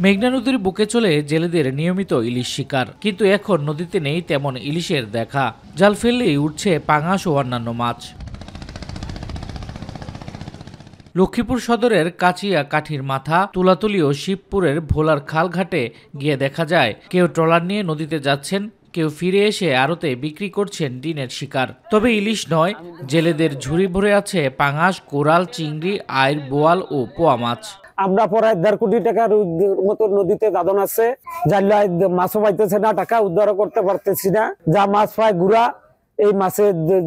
মেঘনা নদীর বুকে চলে জেলেদের নিয়মিত ইলিশ শিকার, কিন্তু এখন নদীতে নেই তেমন ইলিশের দেখা। জাল ফেললেই উঠছে পাঙাশ ও অন্যান্য মাছ। লক্ষ্মীপুর সদরের কাচিয়া কাঠির মাথা, তুলাতুলি ও শিবপুরের ভোলার খাল ঘাটে গিয়ে দেখা যায় কেউ ট্রলার নিয়ে নদীতে যাচ্ছেন, কেউ ফিরে এসে আড়তে বিক্রি করছেন দিনের শিকার। তবে ইলিশ নয়, জেলেদের ঝুড়ি ভরে আছে পাঙাশ, কোরাল, চিংড়ি, আইর, বোয়াল ও পোয়া মাছ। আমরা প্রায় 1.5 কোটি টাকার মতো নদীতে দাদন আছে, জানলা মাছও পাইতেছে না, টাকা উদ্ধার করতে পারতেছি না। যা মাছ পায় গুড়া, এই মাছে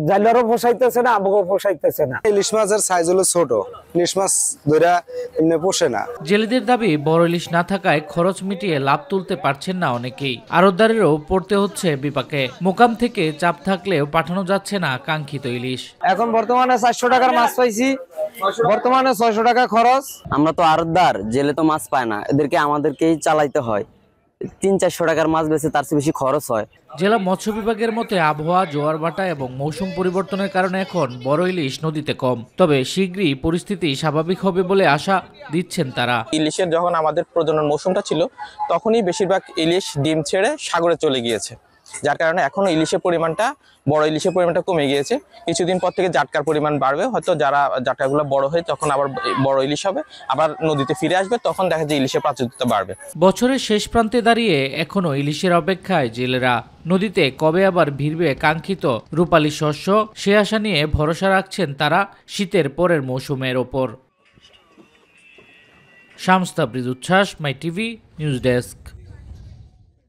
জাইলারও ফসাইতেছে না, আমাকেও ফসাইতেছে না। ইলিশ মাছের সাইজ হলো ছোট, ইলিশ মাছ ধরা এমনি পোষে না। জেলেদের দাবি বড় ইলিশ না থাকায় খরচ মিটিয়ে লাভ তুলতে পারছেন না অনেকেই। আড়তদারেরও পড়তে হচ্ছে বিপাকে। মোকাম থেকে চাপ থাকলেও পাঠানো যাচ্ছে না কাঙ্ক্ষিত ইলিশ। এখন বর্তমানে 400 টাকার মাছ পাইছি, বর্তমানে 600 টাকা খরচ। আমরা তো আড়তদার, জেলে তো মাছ পায় না, এদেরকে আমাদেরকেই চালাইতে হয়। 300-400 টাকার মাছ বেচে তার চেয়ে বেশি খরচ হয়। জেলা মৎস্য বিভাগের মতে আবহাওয়া, জোয়ার ভাটা এবং মৌসুম পরিবর্তনের কারণে এখন বড় ইলিশ নদীতে কম। তবে শীঘ্রই পরিস্থিতি স্বাভাবিক হবে বলে আশা দিচ্ছেন তারা। ইলিশের যখন আমাদের প্রজনন মৌসুমটা ছিল, তখনই বেশিরভাগ ইলিশ ডিম ছেড়ে সাগরে চলে গিয়েছে, যার কারণে এখনো ইলিশের পরিমাণটা, বড় ইলিশের পরিমাণটা কমে গিয়েছে। কিছুদিন পর থেকে জাটকার পরিমাণ বাড়বে, হয়তো যারা জাটকাগুলো বড় হয়ে তখন আবার বড় ইলিশ হবে, আবার নদীতে ফিরে আসবে, তখন দেখা যায় ইলিশের প্রাচুর্যতা বাড়বে। বছরের শেষ প্রান্তে দাঁড়িয়ে এখনো ইলিশের অপেক্ষায় জেলেরা। নদীতে কবে আবার ভিড়বে কাঙ্ক্ষিত রূপালী শস্য, সে আশা নিয়ে ভরসা রাখছেন তারা শীতের পরের মৌসুমের ওপর। শামস তাবরিজ উচ্ছ্বাস, মাই টিভি নিউজ ডেস্ক।